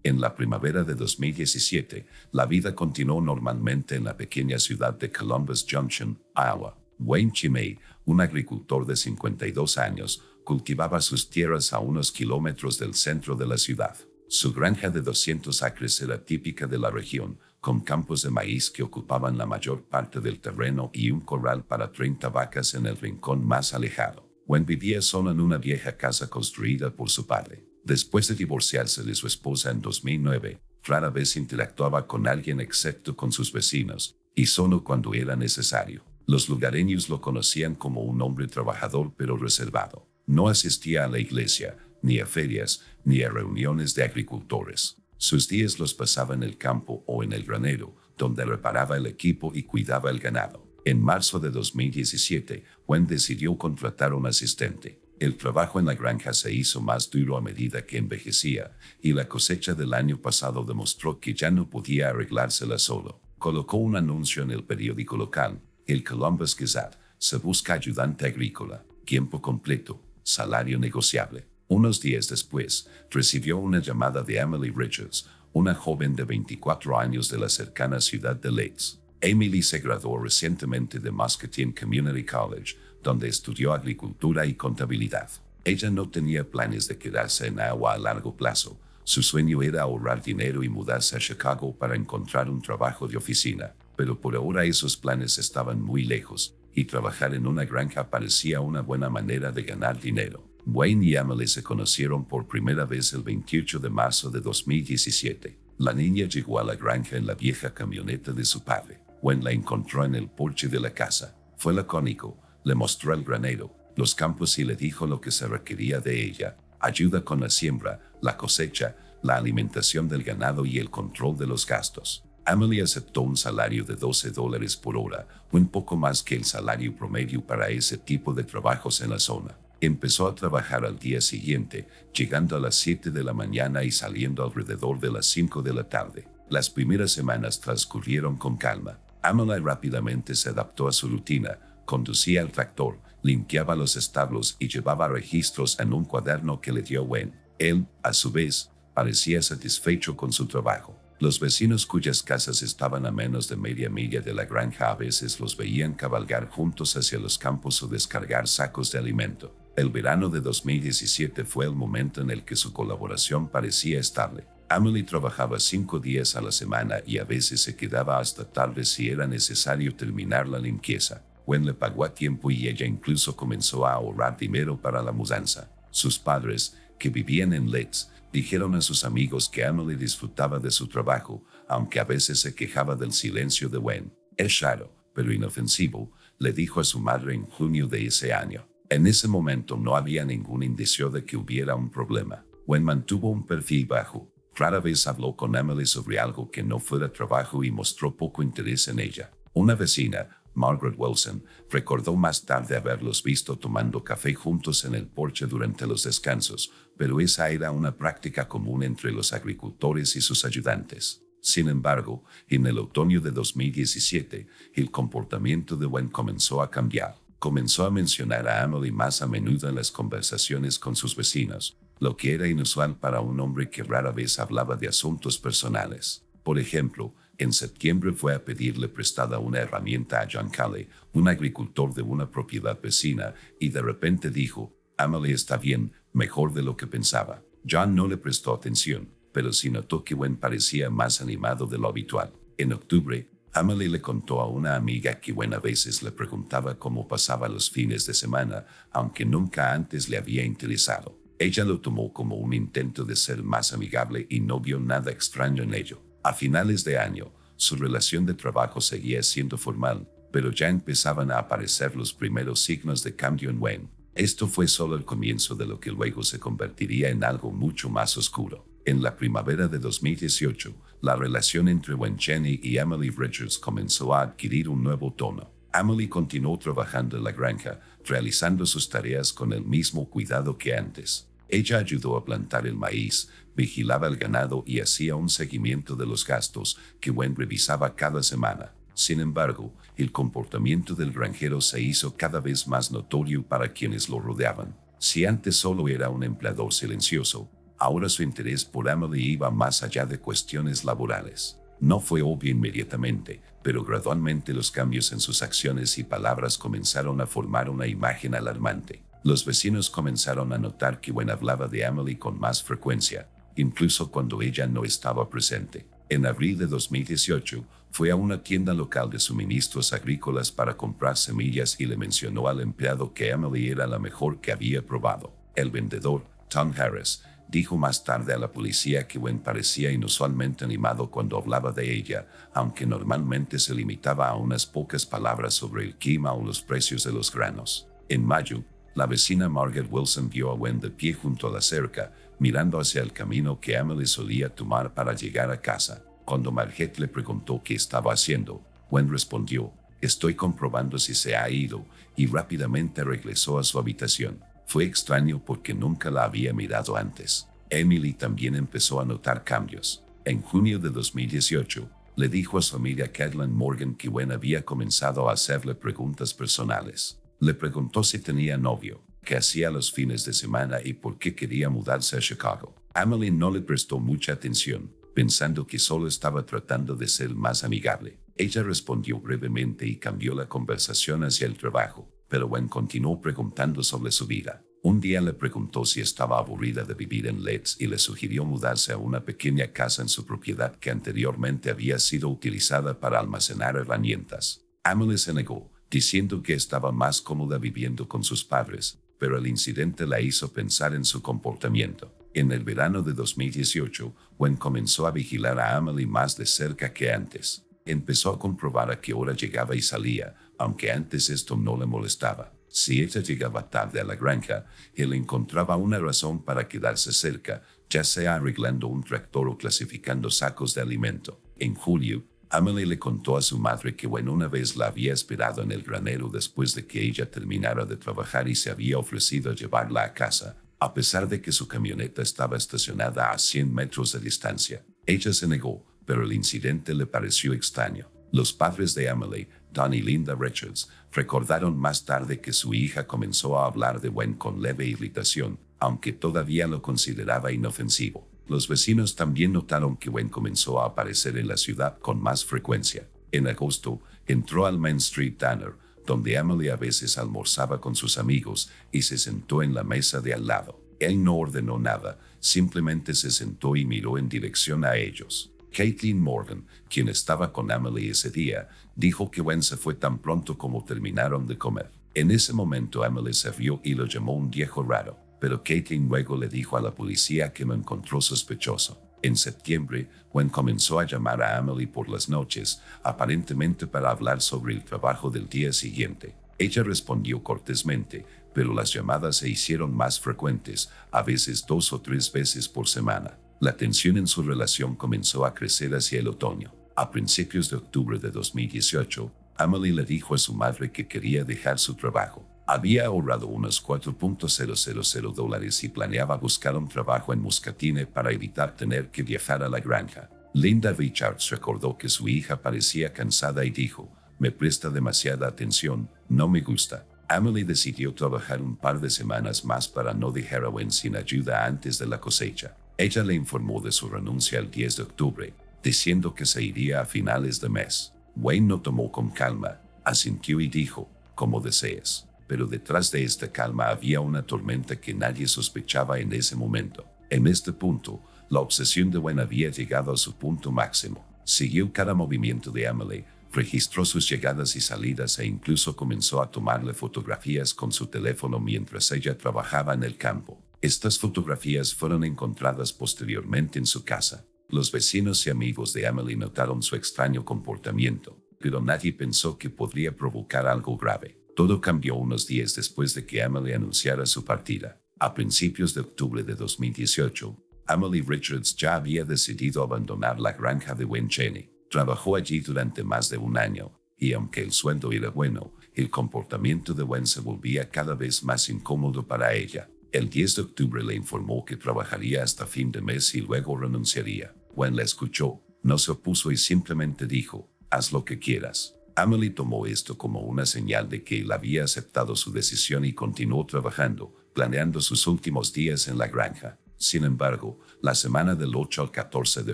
En la primavera de 2017, la vida continuó normalmente en la pequeña ciudad de Columbus Junction, Iowa. Wayne Chimay, un agricultor de 52 años, cultivaba sus tierras a unos kilómetros del centro de la ciudad. Su granja de 200 acres era típica de la región, con campos de maíz que ocupaban la mayor parte del terreno y un corral para 30 vacas en el rincón más alejado. Wayne vivía solo en una vieja casa construida por su padre. Después de divorciarse de su esposa en 2009, rara vez interactuaba con alguien excepto con sus vecinos, y solo cuando era necesario. Los lugareños lo conocían como un hombre trabajador pero reservado. No asistía a la iglesia, ni a ferias, ni a reuniones de agricultores. Sus días los pasaba en el campo o en el granero, donde reparaba el equipo y cuidaba el ganado. En marzo de 2017, Wayne decidió contratar un asistente. El trabajo en la granja se hizo más duro a medida que envejecía, y la cosecha del año pasado demostró que ya no podía arreglársela solo. Colocó un anuncio en el periódico local, el Columbus Gazette: se busca ayudante agrícola, tiempo completo, salario negociable. Unos días después, recibió una llamada de Emily Richards, una joven de 24 años de la cercana ciudad de Leeds. Emily se graduó recientemente de Muscatine Community College, donde estudió agricultura y contabilidad. Ella no tenía planes de quedarse en Iowa a largo plazo. Su sueño era ahorrar dinero y mudarse a Chicago para encontrar un trabajo de oficina, pero por ahora esos planes estaban muy lejos, y trabajar en una granja parecía una buena manera de ganar dinero. Wayne y Emily se conocieron por primera vez el 28 de marzo de 2017. La niña llegó a la granja en la vieja camioneta de su padre. Wayne la encontró en el porche de la casa. Fue lacónico. Le mostró el granero, los campos y le dijo lo que se requería de ella: ayuda con la siembra, la cosecha, la alimentación del ganado y el control de los gastos. Emily aceptó un salario de $12 por hora, un poco más que el salario promedio para ese tipo de trabajos en la zona. Empezó a trabajar al día siguiente, llegando a las 7 de la mañana y saliendo alrededor de las 5 de la tarde. Las primeras semanas transcurrieron con calma. Emily rápidamente se adaptó a su rutina. Conducía el tractor, limpiaba los establos y llevaba registros en un cuaderno que le dio Wayne. Él, a su vez, parecía satisfecho con su trabajo. Los vecinos cuyas casas estaban a menos de media milla de la granja a veces los veían cabalgar juntos hacia los campos o descargar sacos de alimento. El verano de 2017 fue el momento en el que su colaboración parecía estable. Emily trabajaba 5 días a la semana y a veces se quedaba hasta tarde si era necesario terminar la limpieza. Wayne le pagó a tiempo y ella incluso comenzó a ahorrar dinero para la mudanza. Sus padres, que vivían en Leeds, dijeron a sus amigos que Emily disfrutaba de su trabajo, aunque a veces se quejaba del silencio de Wayne. Es raro, pero inofensivo, le dijo a su madre en junio de ese año. En ese momento no había ningún indicio de que hubiera un problema. Wayne mantuvo un perfil bajo. Rara vez habló con Emily sobre algo que no fuera trabajo y mostró poco interés en ella. Una vecina, Margaret Wilson, recordó más tarde haberlos visto tomando café juntos en el porche durante los descansos, pero esa era una práctica común entre los agricultores y sus ayudantes. Sin embargo, en el otoño de 2017, el comportamiento de Wayne comenzó a cambiar. Comenzó a mencionar a Emily más a menudo en las conversaciones con sus vecinos, lo que era inusual para un hombre que rara vez hablaba de asuntos personales. Por ejemplo, en septiembre fue a pedirle prestada una herramienta a John Calley, un agricultor de una propiedad vecina, y de repente dijo: Emily está bien, mejor de lo que pensaba. John no le prestó atención, pero sí notó que Wayne parecía más animado de lo habitual. En octubre, Emily le contó a una amiga que Wayne a veces le preguntaba cómo pasaba los fines de semana, aunque nunca antes le había interesado. Ella lo tomó como un intento de ser más amigable y no vio nada extraño en ello. A finales de año, su relación de trabajo seguía siendo formal, pero ya empezaban a aparecer los primeros signos de cambio en Wayne. Esto fue solo el comienzo de lo que luego se convertiría en algo mucho más oscuro. En la primavera de 2018, la relación entre Wayne Cheney y Emily Richards comenzó a adquirir un nuevo tono. Emily continuó trabajando en la granja, realizando sus tareas con el mismo cuidado que antes. Ella ayudó a plantar el maíz, vigilaba el ganado y hacía un seguimiento de los gastos que Wayne revisaba cada semana. Sin embargo, el comportamiento del granjero se hizo cada vez más notorio para quienes lo rodeaban. Si antes solo era un empleador silencioso, Ahora su interés por Emily iba más allá de cuestiones laborales. No fue obvio inmediatamente, pero gradualmente los cambios en sus acciones y palabras comenzaron a formar una imagen alarmante. Los vecinos comenzaron a notar que Gwen hablaba de Emily con más frecuencia, incluso cuando ella no estaba presente. En abril de 2018, fue a una tienda local de suministros agrícolas para comprar semillas y le mencionó al empleado que Emily era la mejor que había probado. El vendedor, Tom Harris, dijo más tarde a la policía que Gwen parecía inusualmente animado cuando hablaba de ella, aunque normalmente se limitaba a unas pocas palabras sobre el clima o los precios de los granos. En mayo, la vecina Margaret Wilson vio a Gwen de pie junto a la cerca, mirando hacia el camino que Emily solía tomar para llegar a casa. Cuando Margaret le preguntó qué estaba haciendo, Gwen respondió, «Estoy comprobando si se ha ido», y rápidamente regresó a su habitación. Fue extraño porque nunca la había mirado antes. Emily también empezó a notar cambios. En junio de 2018, le dijo a su amiga Kathleen Morgan que Gwen había comenzado a hacerle preguntas personales. Le preguntó si tenía novio, qué hacía los fines de semana y por qué quería mudarse a Chicago. Emily no le prestó mucha atención, pensando que solo estaba tratando de ser más amigable. Ella respondió brevemente y cambió la conversación hacia el trabajo, pero Gwen continuó preguntando sobre su vida. Un día le preguntó si estaba aburrida de vivir en Leeds y le sugirió mudarse a una pequeña casa en su propiedad que anteriormente había sido utilizada para almacenar herramientas. Emily se negó, diciendo que estaba más cómoda viviendo con sus padres, pero el incidente la hizo pensar en su comportamiento. En el verano de 2018, Gwen comenzó a vigilar a Emily más de cerca que antes. Empezó a comprobar a qué hora llegaba y salía, aunque antes esto no le molestaba. Si ella llegaba tarde a la granja, él encontraba una razón para quedarse cerca, ya sea arreglando un tractor o clasificando sacos de alimento. En julio, Emily le contó a su madre que Gwen una vez la había esperado en el granero después de que ella terminara de trabajar y se había ofrecido a llevarla a casa, a pesar de que su camioneta estaba estacionada a 100 metros de distancia. Ella se negó, pero el incidente le pareció extraño. Los padres de Emily, Don y Linda Richards, recordaron más tarde que su hija comenzó a hablar de Gwen con leve irritación, aunque todavía lo consideraba inofensivo. Los vecinos también notaron que Gwen comenzó a aparecer en la ciudad con más frecuencia. En agosto, entró al Main Street Diner, donde Emily a veces almorzaba con sus amigos y se sentó en la mesa de al lado. Él no ordenó nada, simplemente se sentó y miró en dirección a ellos. Kathleen Morgan, quien estaba con Emily ese día, dijo que Gwen se fue tan pronto como terminaron de comer. En ese momento Emily se rió y lo llamó un viejo raro, pero Kathleen luego le dijo a la policía que lo encontró sospechoso. En septiembre, Gwen comenzó a llamar a Emily por las noches, aparentemente para hablar sobre el trabajo del día siguiente. Ella respondió cortésmente, pero las llamadas se hicieron más frecuentes, a veces 2 o 3 veces por semana. La tensión en su relación comenzó a crecer hacia el otoño. A principios de octubre de 2018, Emily le dijo a su madre que quería dejar su trabajo. Había ahorrado unos $4,000 y planeaba buscar un trabajo en Muscatine para evitar tener que viajar a la granja. Linda Richards recordó que su hija parecía cansada y dijo, «Me presta demasiada atención, no me gusta». Emily decidió trabajar un par de semanas más para no dejar a Gwen sin ayuda antes de la cosecha. Ella le informó de su renuncia el 10 de octubre, diciendo que se iría a finales de mes. Gwen lo tomó con calma, asintió y dijo, «Como desees». Pero detrás de esta calma había una tormenta que nadie sospechaba en ese momento. En este punto, la obsesión de Gwen había llegado a su punto máximo. Siguió cada movimiento de Emily, registró sus llegadas y salidas e incluso comenzó a tomarle fotografías con su teléfono mientras ella trabajaba en el campo. Estas fotografías fueron encontradas posteriormente en su casa. Los vecinos y amigos de Emily notaron su extraño comportamiento, pero nadie pensó que podría provocar algo grave. Todo cambió unos días después de que Emily anunciara su partida. A principios de octubre de 2018, Emily Richards ya había decidido abandonar la granja de Gwen Cheney. Trabajó allí durante más de un año, y aunque el sueldo era bueno, el comportamiento de Gwen se volvía cada vez más incómodo para ella. El 10 de octubre le informó que trabajaría hasta fin de mes y luego renunciaría. Gwen la escuchó, no se opuso y simplemente dijo, «Haz lo que quieras». Emily tomó esto como una señal de que él había aceptado su decisión y continuó trabajando, planeando sus últimos días en la granja. Sin embargo, la semana del 8 al 14 de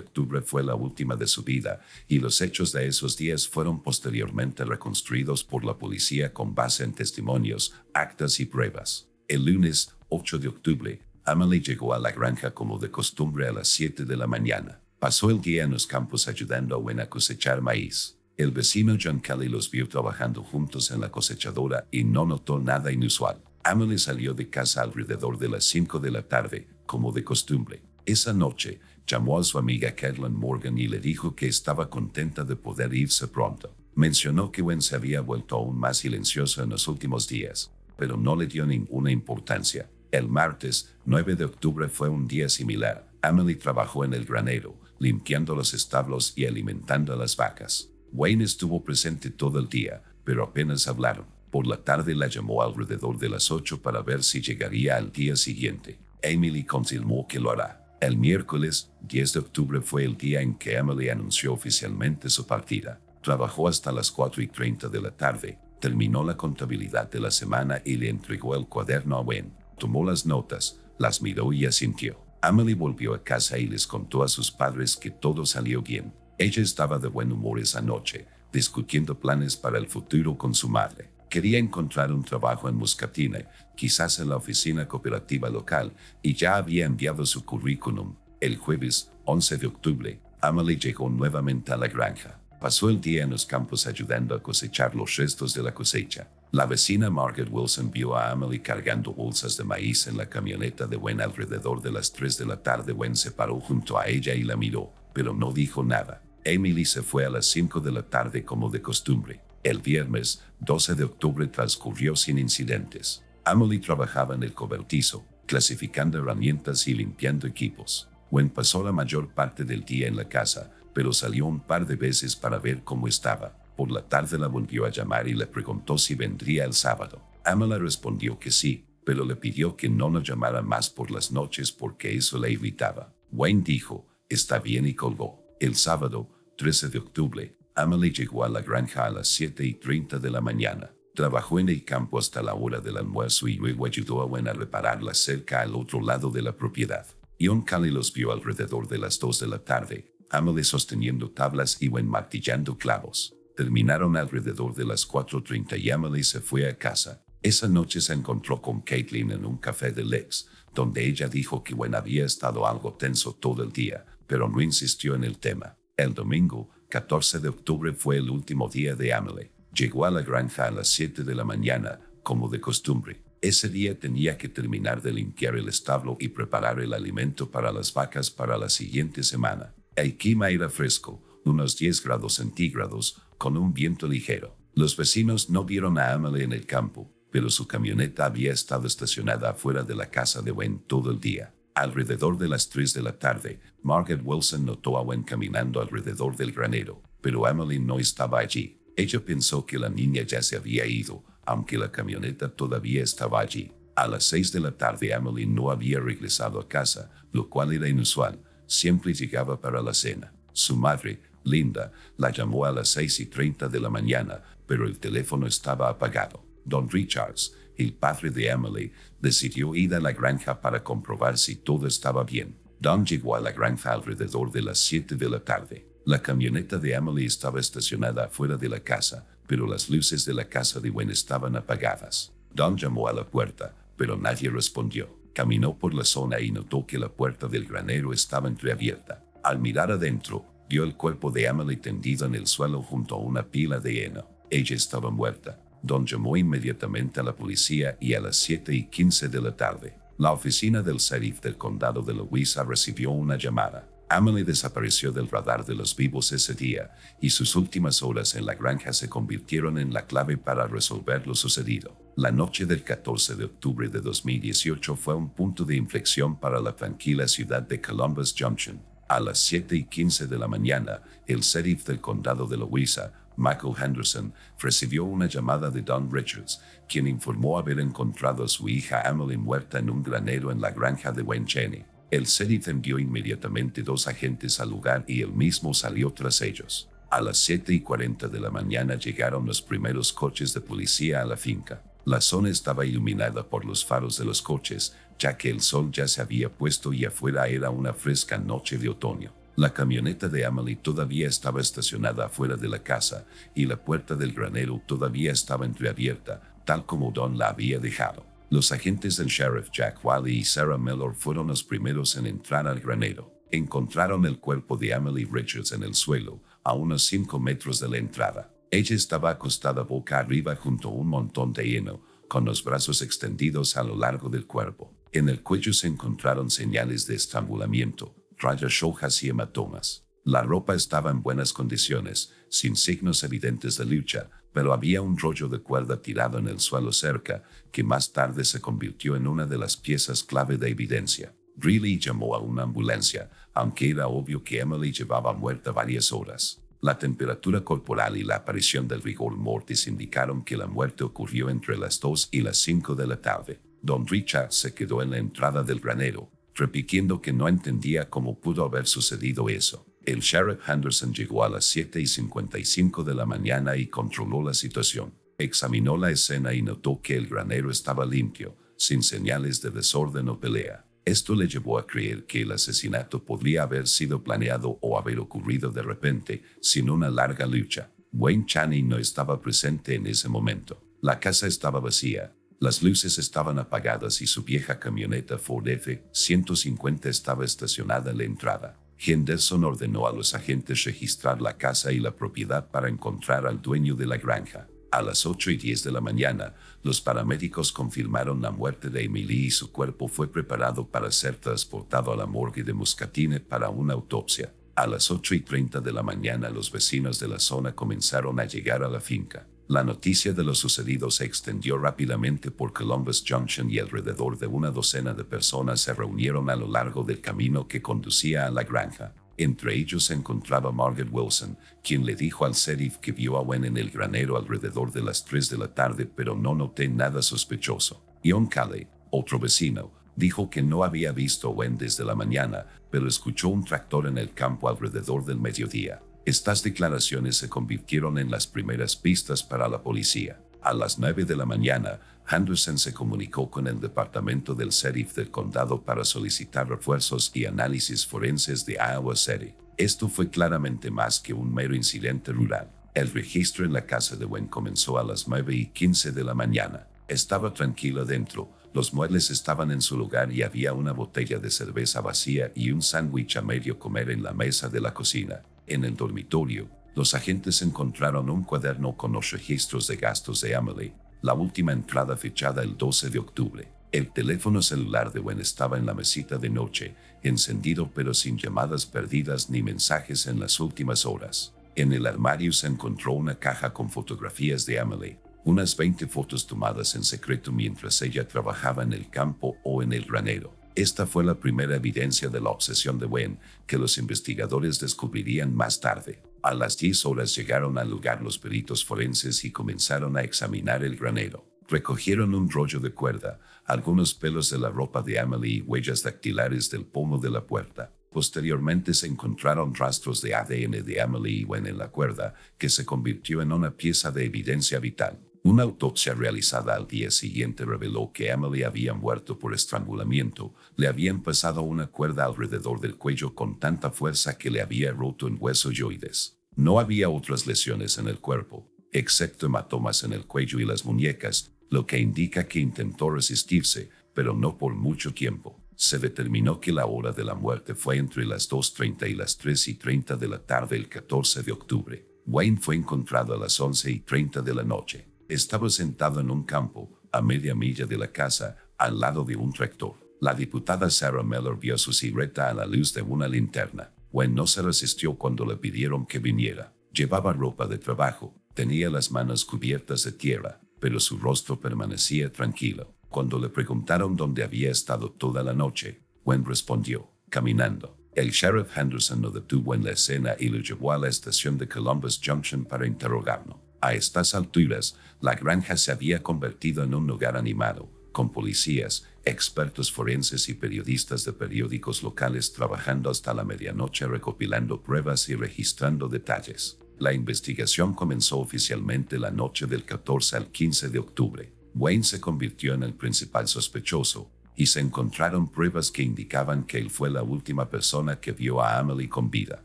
octubre fue la última de su vida y los hechos de esos días fueron posteriormente reconstruidos por la policía con base en testimonios, actas y pruebas. El lunes 8 de octubre, Emily llegó a la granja como de costumbre a las 7 de la mañana. Pasó el día en los campos ayudando a Wayne a cosechar maíz. El vecino John Kelly los vio trabajando juntos en la cosechadora y no notó nada inusual. Emily salió de casa alrededor de las 5 de la tarde, como de costumbre. Esa noche, llamó a su amiga Kathleen Morgan y le dijo que estaba contenta de poder irse pronto. Mencionó que Wayne se había vuelto aún más silencioso en los últimos días, pero no le dio ninguna importancia. El martes, 9 de octubre fue un día similar. Emily trabajó en el granero, limpiando los establos y alimentando a las vacas. Wayne estuvo presente todo el día, pero apenas hablaron. Por la tarde la llamó alrededor de las 8 para ver si llegaría al día siguiente. Emily confirmó que lo hará. El miércoles, 10 de octubre fue el día en que Emily anunció oficialmente su partida. Trabajó hasta las 4:30 de la tarde, terminó la contabilidad de la semana y le entregó el cuaderno a Wayne. Tomó las notas, las miró y asintió. Emily volvió a casa y les contó a sus padres que todo salió bien. Ella estaba de buen humor esa noche, discutiendo planes para el futuro con su madre. Quería encontrar un trabajo en Muscatine, quizás en la oficina cooperativa local, y ya había enviado su currículum. El jueves, 11 de octubre, Emily llegó nuevamente a la granja. Pasó el día en los campos ayudando a cosechar los restos de la cosecha. La vecina Margaret Wilson vio a Emily cargando bolsas de maíz en la camioneta de Wayne alrededor de las 3 de la tarde. Wayne se paró junto a ella y la miró, pero no dijo nada. Emily se fue a las 5 de la tarde como de costumbre. El viernes, 12 de octubre transcurrió sin incidentes. Emily trabajaba en el cobertizo, clasificando herramientas y limpiando equipos. Wayne pasó la mayor parte del día en la casa, pero salió un par de veces para ver cómo estaba. Por la tarde la volvió a llamar y le preguntó si vendría el sábado. Emily respondió que sí, pero le pidió que no lo llamara más por las noches porque eso le irritaba. Wayne dijo, está bien, y colgó. El sábado, 13 de octubre, Emily llegó a la granja a las 7:30 de la mañana. Trabajó en el campo hasta la hora del almuerzo y luego ayudó a Wayne a reparar la cerca al otro lado de la propiedad. John Kelly los vio alrededor de las 2 de la tarde, Emily sosteniendo tablas y Wayne martillando clavos. Terminaron alrededor de las 4:30 y Emily se fue a casa. Esa noche se encontró con Kathleen en un café de Lex, donde ella dijo que Wayne había estado algo tenso todo el día, pero no insistió en el tema. El domingo, 14 de octubre fue el último día de Emily. Llegó a la granja a las 7 de la mañana, como de costumbre. Ese día tenía que terminar de limpiar el establo y preparar el alimento para las vacas para la siguiente semana. El clima era fresco, unos 10 grados centígrados, con un viento ligero. Los vecinos no vieron a Emily en el campo, pero su camioneta había estado estacionada afuera de la casa de Wayne todo el día. Alrededor de las 3 de la tarde, Margaret Wilson notó a Wayne caminando alrededor del granero, pero Emily no estaba allí. Ella pensó que la niña ya se había ido, aunque la camioneta todavía estaba allí. A las 6 de la tarde Emily no había regresado a casa, lo cual era inusual. Siempre llegaba para la cena. Su madre, Linda, la llamó a las 6:30 de la mañana, pero el teléfono estaba apagado. Don Richards, el padre de Emily, decidió ir a la granja para comprobar si todo estaba bien. Don llegó a la granja alrededor de las 7 de la tarde. La camioneta de Emily estaba estacionada afuera de la casa, pero las luces de la casa de Wayne estaban apagadas. Don llamó a la puerta, pero nadie respondió. Caminó por la zona y notó que la puerta del granero estaba entreabierta. Al mirar adentro, vio el cuerpo de Emily tendido en el suelo junto a una pila de heno. Ella estaba muerta. Don llamó inmediatamente a la policía y a las 7:15 de la tarde, la oficina del sheriff del condado de Louisa recibió una llamada. Emily desapareció del radar de los vivos ese día y sus últimas horas en la granja se convirtieron en la clave para resolver lo sucedido. La noche del 14 de octubre de 2018 fue un punto de inflexión para la tranquila ciudad de Columbus Junction. A las 7:15 de la mañana, el sheriff del condado de Louisa, Michael Henderson, recibió una llamada de Don Richards, quien informó haber encontrado a su hija Emily muerta en un granero en la granja de Wayne Cheney. El sheriff envió inmediatamente 2 agentes al lugar y él mismo salió tras ellos. A las 7:40 de la mañana llegaron los primeros coches de policía a la finca. La zona estaba iluminada por los faros de los coches, ya que el sol ya se había puesto y afuera era una fresca noche de otoño. La camioneta de Emily todavía estaba estacionada afuera de la casa y la puerta del granero todavía estaba entreabierta, tal como Don la había dejado. Los agentes del sheriff Jack Wiley y Sarah Miller fueron los primeros en entrar al granero. Encontraron el cuerpo de Emily Richards en el suelo, a unos 5 metros de la entrada. Ella estaba acostada boca arriba junto a un montón de heno, con los brazos extendidos a lo largo del cuerpo. En el cuello se encontraron señales de estrangulamiento, rayas rojas y hematomas. La ropa estaba en buenas condiciones, sin signos evidentes de lucha, pero había un rollo de cuerda tirado en el suelo cerca, que más tarde se convirtió en una de las piezas clave de evidencia. Greeley llamó a una ambulancia, aunque era obvio que Emily llevaba muerta varias horas. La temperatura corporal y la aparición del rigor mortis indicaron que la muerte ocurrió entre las 2 y las 5 de la tarde. Don Richard se quedó en la entrada del granero, repitiendo que no entendía cómo pudo haber sucedido eso. El sheriff Henderson llegó a las 7:55 de la mañana y controló la situación. Examinó la escena y notó que el granero estaba limpio, sin señales de desorden o pelea. Esto le llevó a creer que el asesinato podría haber sido planeado o haber ocurrido de repente, sin una larga lucha. Wayne Chaney no estaba presente en ese momento. La casa estaba vacía. Las luces estaban apagadas y su vieja camioneta Ford F-150 estaba estacionada en la entrada. Henderson ordenó a los agentes registrar la casa y la propiedad para encontrar al dueño de la granja. A las 8:10 de la mañana, los paramédicos confirmaron la muerte de Emily y su cuerpo fue preparado para ser transportado a la morgue de Muscatine para una autopsia. A las 8:30 de la mañana, los vecinos de la zona comenzaron a llegar a la finca. La noticia de lo sucedido se extendió rápidamente por Columbus Junction y alrededor de una docena de personas se reunieron a lo largo del camino que conducía a la granja. Entre ellos se encontraba Margaret Wilson, quien le dijo al sheriff que vio a Wayne en el granero alrededor de las 3 de la tarde, pero no noté nada sospechoso. John Calley, otro vecino, dijo que no había visto a Wayne desde la mañana, pero escuchó un tractor en el campo alrededor del mediodía. Estas declaraciones se convirtieron en las primeras pistas para la policía. A las 9 de la mañana, Henderson se comunicó con el departamento del sheriff del condado para solicitar refuerzos y análisis forenses de Iowa City. Esto fue claramente más que un mero incidente rural. El registro en la casa de Wayne comenzó a las 9:15 de la mañana. Estaba tranquilo dentro, los muebles estaban en su lugar y había una botella de cerveza vacía y un sándwich a medio comer en la mesa de la cocina. En el dormitorio, los agentes encontraron un cuaderno con los registros de gastos de Emily, la última entrada fechada el 12 de octubre. El teléfono celular de Wayne estaba en la mesita de noche, encendido pero sin llamadas perdidas ni mensajes en las últimas horas. En el armario se encontró una caja con fotografías de Emily, unas 20 fotos tomadas en secreto mientras ella trabajaba en el campo o en el granero. Esta fue la primera evidencia de la obsesión de Wayne, que los investigadores descubrirían más tarde. A las 10 horas llegaron al lugar los peritos forenses y comenzaron a examinar el granero. Recogieron un rollo de cuerda, algunos pelos de la ropa de Emily y huellas dactilares del pomo de la puerta. Posteriormente se encontraron rastros de ADN de Emily y Wayne en la cuerda, que se convirtió en una pieza de evidencia vital. Una autopsia realizada al día siguiente reveló que Emily había muerto por estrangulamiento. Le habían pasado una cuerda alrededor del cuello con tanta fuerza que le había roto en huesos yoides. No había otras lesiones en el cuerpo, excepto hematomas en el cuello y las muñecas, lo que indica que intentó resistirse, pero no por mucho tiempo. Se determinó que la hora de la muerte fue entre las 2:30 y las 3:30 de la tarde el 14 de octubre. Wayne fue encontrado a las 11:30 de la noche. Estaba sentado en un campo, a media milla de la casa, al lado de un tractor. La diputada Sarah Miller vio su silueta a la luz de una linterna. Wayne no se resistió cuando le pidieron que viniera. Llevaba ropa de trabajo, tenía las manos cubiertas de tierra, pero su rostro permanecía tranquilo. Cuando le preguntaron dónde había estado toda la noche, Wayne respondió, caminando. El sheriff Henderson lo detuvo en la escena y lo llevó a la estación de Columbus Junction para interrogarlo. A estas alturas, la granja se había convertido en un lugar animado, con policías, expertos forenses y periodistas de periódicos locales trabajando hasta la medianoche recopilando pruebas y registrando detalles. La investigación comenzó oficialmente la noche del 14 al 15 de octubre. Wayne se convirtió en el principal sospechoso, y se encontraron pruebas que indicaban que él fue la última persona que vio a Emily con vida.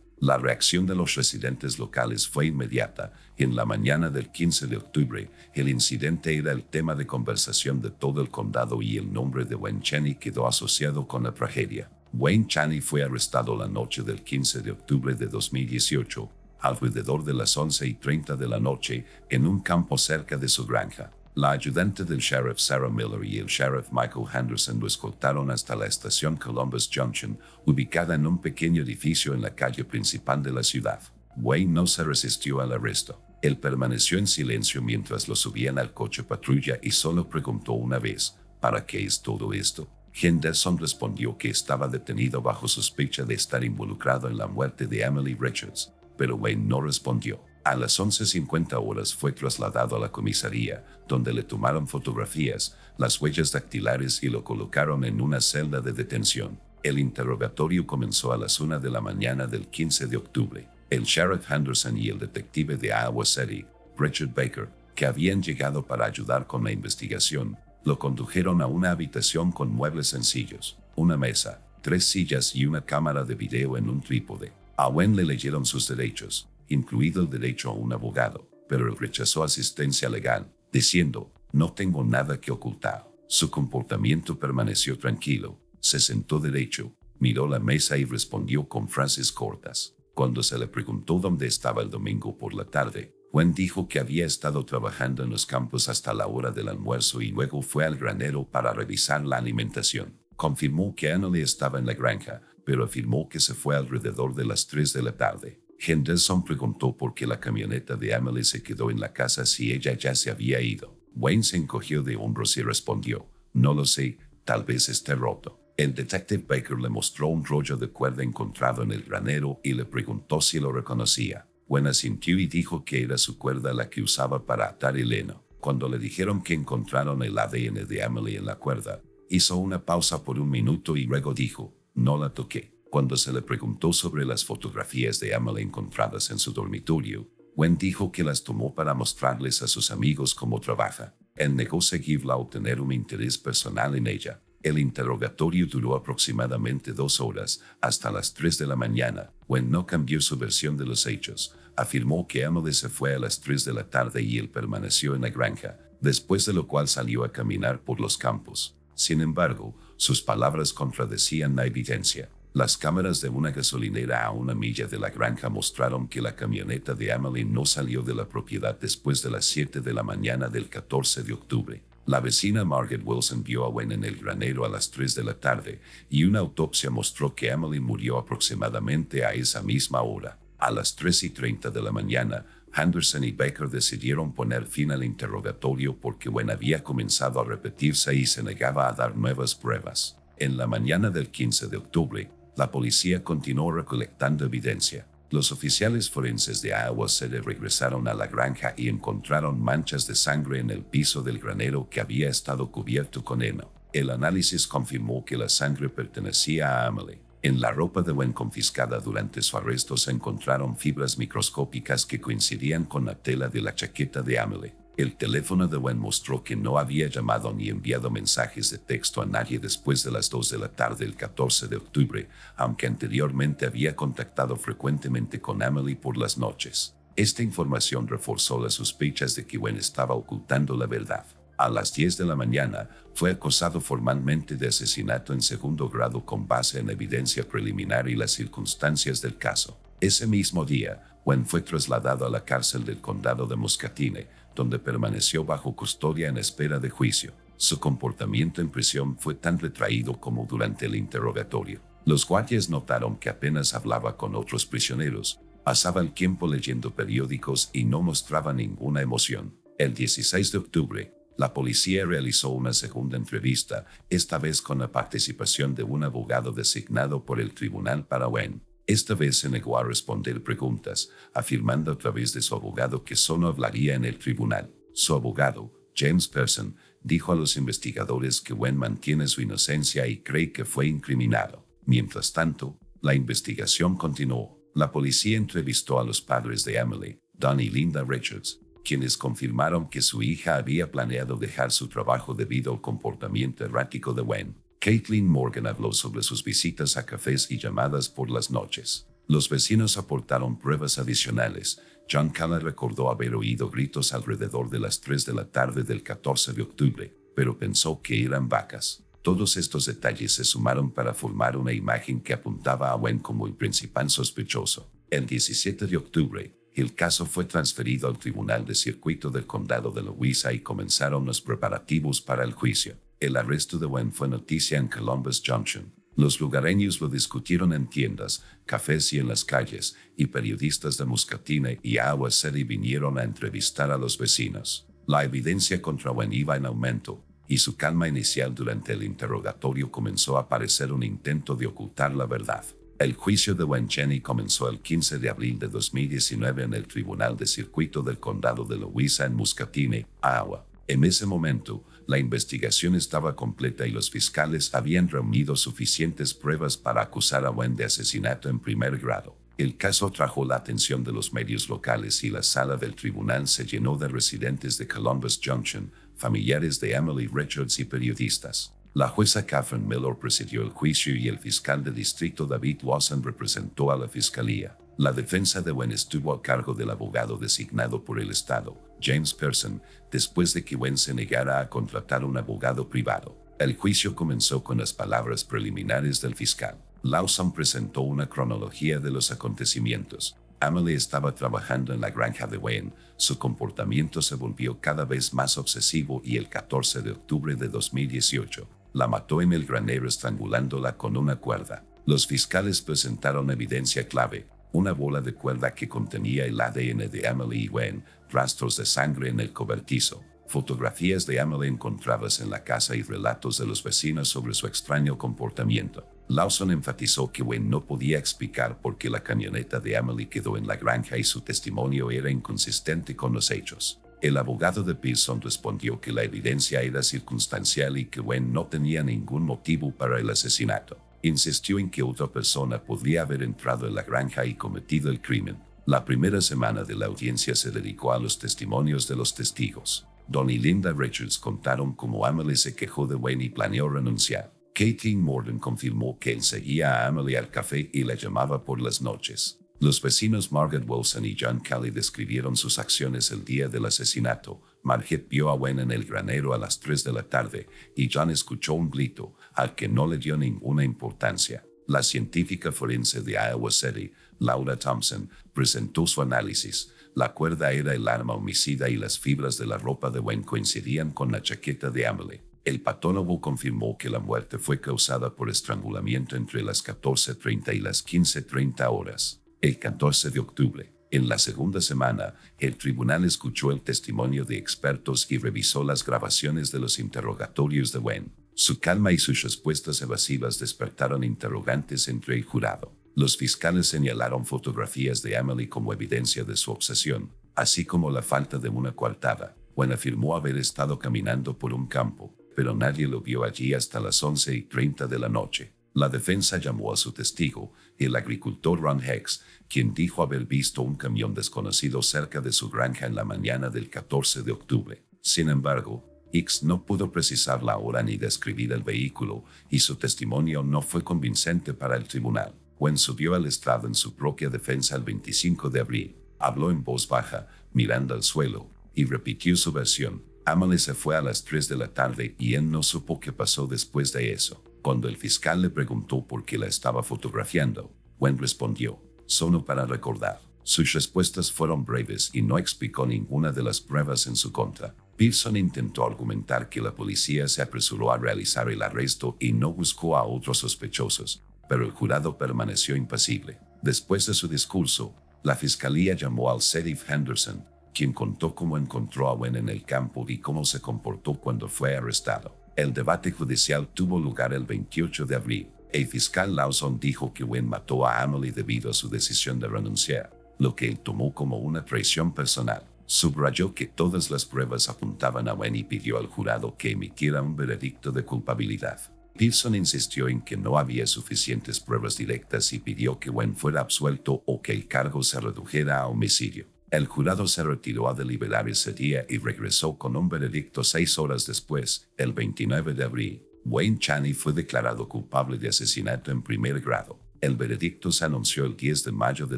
La reacción de los residentes locales fue inmediata. En la mañana del 15 de octubre, el incidente era el tema de conversación de todo el condado y el nombre de Wayne Chaney quedó asociado con la tragedia. Wayne Chaney fue arrestado la noche del 15 de octubre de 2018, alrededor de las 11:30 de la noche, en un campo cerca de su granja. La ayudante del sheriff Sarah Miller y el sheriff Michael Henderson lo escoltaron hasta la estación Columbus Junction, ubicada en un pequeño edificio en la calle principal de la ciudad. Wayne no se resistió al arresto. Él permaneció en silencio mientras lo subían al coche patrulla y solo preguntó una vez, ¿para qué es todo esto? Henderson respondió que estaba detenido bajo sospecha de estar involucrado en la muerte de Emily Richards, pero Wayne no respondió. A las 11:50 horas fue trasladado a la comisaría, donde le tomaron fotografías, las huellas dactilares y lo colocaron en una celda de detención. El interrogatorio comenzó a las 1 de la mañana del 15 de octubre. El sheriff Henderson y el detective de Iowa City, Richard Baker, que habían llegado para ayudar con la investigación, lo condujeron a una habitación con muebles sencillos, una mesa, 3 sillas y una cámara de video en un trípode. A Wayne le leyeron sus derechos, incluido el derecho a un abogado, pero él rechazó asistencia legal, diciendo, no tengo nada que ocultar. Su comportamiento permaneció tranquilo, se sentó derecho, miró la mesa y respondió con frases cortas. Cuando se le preguntó dónde estaba el domingo por la tarde, Wayne dijo que había estado trabajando en los campos hasta la hora del almuerzo y luego fue al granero para revisar la alimentación. Confirmó que Emily estaba en la granja, pero afirmó que se fue alrededor de las 3 de la tarde. Henderson preguntó por qué la camioneta de Emily se quedó en la casa si ella ya se había ido. Wayne se encogió de hombros y respondió, no lo sé, tal vez esté roto. El detective Baker le mostró un rollo de cuerda encontrado en el granero y le preguntó si lo reconocía. Wayne asintió y dijo que era su cuerda la que usaba para atar el heno. Cuando le dijeron que encontraron el ADN de Emily en la cuerda, hizo una pausa por un minuto y luego dijo, no la toqué. Cuando se le preguntó sobre las fotografías de Emily encontradas en su dormitorio, Wayne dijo que las tomó para mostrarles a sus amigos cómo trabaja. Él negó seguirla o tener un interés personal en ella. El interrogatorio duró aproximadamente 2 horas, hasta las 3 de la mañana. Wayne no cambió su versión de los hechos. Afirmó que Emily se fue a las 3 de la tarde y él permaneció en la granja, después de lo cual salió a caminar por los campos. Sin embargo, sus palabras contradecían la evidencia. Las cámaras de una gasolinera a 1 milla de la granja mostraron que la camioneta de Emily no salió de la propiedad después de las 7 de la mañana del 14 de octubre. La vecina Margaret Wilson vio a Wayne en el granero a las 3 de la tarde y una autopsia mostró que Emily murió aproximadamente a esa misma hora. A las 3:30 de la mañana, Henderson y Baker decidieron poner fin al interrogatorio porque Wayne había comenzado a repetirse y se negaba a dar nuevas pruebas. En la mañana del 15 de octubre, la policía continuó recolectando evidencia. Los oficiales forenses de Iowa City regresaron a la granja y encontraron manchas de sangre en el piso del granero que había estado cubierto con heno. El análisis confirmó que la sangre pertenecía a Emily. En la ropa de Wayne confiscada durante su arresto se encontraron fibras microscópicas que coincidían con la tela de la chaqueta de Emily. El teléfono de Wayne mostró que no había llamado ni enviado mensajes de texto a nadie después de las 2 de la tarde del 14 de octubre, aunque anteriormente había contactado frecuentemente con Emily por las noches. Esta información reforzó las sospechas de que Wayne estaba ocultando la verdad. A las 10 de la mañana, fue acusado formalmente de asesinato en segundo grado con base en evidencia preliminar y las circunstancias del caso. Ese mismo día, Wayne fue trasladado a la cárcel del condado de Muscatine, donde permaneció bajo custodia en espera de juicio. Su comportamiento en prisión fue tan retraído como durante el interrogatorio. Los guardias notaron que apenas hablaba con otros prisioneros, pasaba el tiempo leyendo periódicos y no mostraba ninguna emoción. El 16 de octubre, la policía realizó una segunda entrevista, esta vez con la participación de un abogado designado por el tribunal para Wayne. Esta vez se negó a responder preguntas, afirmando a través de su abogado que solo hablaría en el tribunal. Su abogado, James Pearson, dijo a los investigadores que Wayne mantiene su inocencia y cree que fue incriminado. Mientras tanto, la investigación continuó. La policía entrevistó a los padres de Emily, Don y Linda Richards, quienes confirmaron que su hija había planeado dejar su trabajo debido al comportamiento errático de Wayne. Caitlin Morgan habló sobre sus visitas a cafés y llamadas por las noches. Los vecinos aportaron pruebas adicionales. John Calla recordó haber oído gritos alrededor de las 3 de la tarde del 14 de octubre, pero pensó que eran vacas. Todos estos detalles se sumaron para formar una imagen que apuntaba a Wayne como el principal sospechoso. El 17 de octubre, el caso fue transferido al Tribunal de Circuito del Condado de Louisa y comenzaron los preparativos para el juicio. El arresto de Wayne fue noticia en Columbus Junction. Los lugareños lo discutieron en tiendas, cafés y en las calles, y periodistas de Muscatine y Iowa City vinieron a entrevistar a los vecinos. La evidencia contra Wayne iba en aumento, y su calma inicial durante el interrogatorio comenzó a parecer un intento de ocultar la verdad. El juicio de Wayne Cheney comenzó el 15 de abril de 2019 en el Tribunal de Circuito del Condado de Louisa en Muscatine, Iowa. En ese momento, la investigación estaba completa y los fiscales habían reunido suficientes pruebas para acusar a Wayne de asesinato en primer grado. El caso atrajo la atención de los medios locales y la sala del tribunal se llenó de residentes de Columbus Junction, familiares de Emily Richards y periodistas. La jueza Catherine Miller presidió el juicio y el fiscal de distrito David Wasson representó a la fiscalía. La defensa de Wayne estuvo a cargo del abogado designado por el Estado, James Pearson, después de que Wayne se negara a contratar un abogado privado. El juicio comenzó con las palabras preliminares del fiscal. Lawson presentó una cronología de los acontecimientos. Emily estaba trabajando en la granja de Wayne. Su comportamiento se volvió cada vez más obsesivo y el 14 de octubre de 2018, la mató en el granero estrangulándola con una cuerda. Los fiscales presentaron evidencia clave: una bola de cuerda que contenía el ADN de Emily y Wayne, rastros de sangre en el cobertizo, fotografías de Emily encontradas en la casa y relatos de los vecinos sobre su extraño comportamiento. Lawson enfatizó que Wayne no podía explicar por qué la camioneta de Emily quedó en la granja y su testimonio era inconsistente con los hechos. El abogado de Pearson respondió que la evidencia era circunstancial y que Wayne no tenía ningún motivo para el asesinato. Insistió en que otra persona podría haber entrado en la granja y cometido el crimen. La primera semana de la audiencia se dedicó a los testimonios de los testigos. Don y Linda Richards contaron cómo Emily se quejó de Wayne y planeó renunciar. Caitlin Morgan confirmó que él seguía a Emily al café y la llamaba por las noches. Los vecinos Margaret Wilson y John Kelly describieron sus acciones el día del asesinato. Margaret vio a Wayne en el granero a las 3 de la tarde y John escuchó un grito, al que no le dio ninguna importancia. La científica forense de Iowa City, Laura Thompson, presentó su análisis. La cuerda era el arma homicida y las fibras de la ropa de Wayne coincidían con la chaqueta de Emily. El patólogo confirmó que la muerte fue causada por estrangulamiento entre las 14:30 y las 15:30 horas. El 14 de octubre, en la segunda semana, el tribunal escuchó el testimonio de expertos y revisó las grabaciones de los interrogatorios de Wayne. Su calma y sus respuestas evasivas despertaron interrogantes entre el jurado. Los fiscales señalaron fotografías de Emily como evidencia de su obsesión, así como la falta de una coartada. Wayne afirmó haber estado caminando por un campo, pero nadie lo vio allí hasta las 11:30 de la noche. La defensa llamó a su testigo, el agricultor Ron Hicks, quien dijo haber visto un camión desconocido cerca de su granja en la mañana del 14 de octubre. Sin embargo, Hicks no pudo precisar la hora ni describir el vehículo, y su testimonio no fue convincente para el tribunal. Wayne subió al estrado en su propia defensa el 25 de abril. Habló en voz baja, mirando al suelo, y repitió su versión. Emily se fue a las 3 de la tarde y él no supo qué pasó después de eso. Cuando el fiscal le preguntó por qué la estaba fotografiando, Wayne respondió: solo para recordar. Sus respuestas fueron breves y no explicó ninguna de las pruebas en su contra. Pearson intentó argumentar que la policía se apresuró a realizar el arresto y no buscó a otros sospechosos, pero el jurado permaneció impasible. Después de su discurso, la fiscalía llamó al sheriff Henderson, quien contó cómo encontró a Wayne en el campo y cómo se comportó cuando fue arrestado. El debate judicial tuvo lugar el 28 de abril. El fiscal Lawson dijo que Wayne mató a Emily debido a su decisión de renunciar, lo que él tomó como una traición personal. Subrayó que todas las pruebas apuntaban a Wayne y pidió al jurado que emitiera un veredicto de culpabilidad. Pearson insistió en que no había suficientes pruebas directas y pidió que Wayne fuera absuelto o que el cargo se redujera a homicidio. El jurado se retiró a deliberar ese día y regresó con un veredicto 6 horas después, el 29 de abril. Wayne Chaney fue declarado culpable de asesinato en primer grado. El veredicto se anunció el 10 de mayo de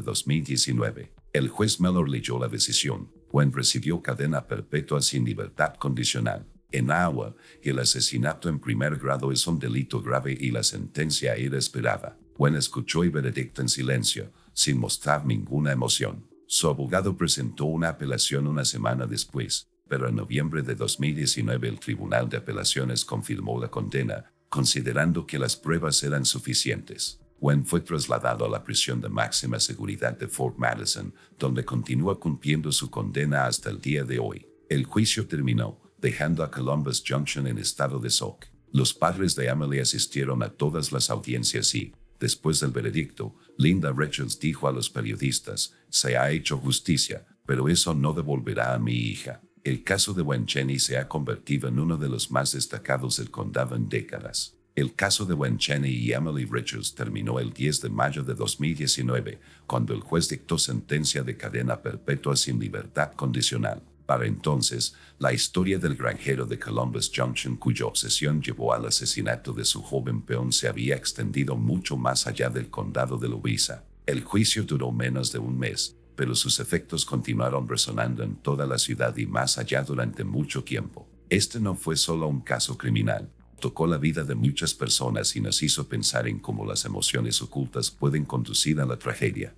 2019. El juez Miller leyó la decisión. Wayne recibió cadena perpetua sin libertad condicional. En Iowa, el asesinato en primer grado es un delito grave y la sentencia era esperada. Wayne escuchó el veredicto en silencio, sin mostrar ninguna emoción. Su abogado presentó una apelación una semana después, pero en noviembre de 2019 el Tribunal de Apelaciones confirmó la condena, considerando que las pruebas eran suficientes. Wayne fue trasladado a la prisión de máxima seguridad de Fort Madison, donde continúa cumpliendo su condena hasta el día de hoy. El juicio terminó, dejando a Columbus Junction en estado de shock. Los padres de Emily asistieron a todas las audiencias y, después del veredicto, Linda Richards dijo a los periodistas: "Se ha hecho justicia, pero eso no devolverá a mi hija". El caso de Wayne Chaney se ha convertido en uno de los más destacados del condado en décadas. El caso de Wayne Chaney y Emily Richards terminó el 10 de mayo de 2019, cuando el juez dictó sentencia de cadena perpetua sin libertad condicional. Para entonces, la historia del granjero de Columbus Junction, cuya obsesión llevó al asesinato de su joven peón, se había extendido mucho más allá del condado de Louisa. El juicio duró menos de un mes, pero sus efectos continuaron resonando en toda la ciudad y más allá durante mucho tiempo. Este no fue solo un caso criminal. Tocó la vida de muchas personas y nos hizo pensar en cómo las emociones ocultas pueden conducir a la tragedia.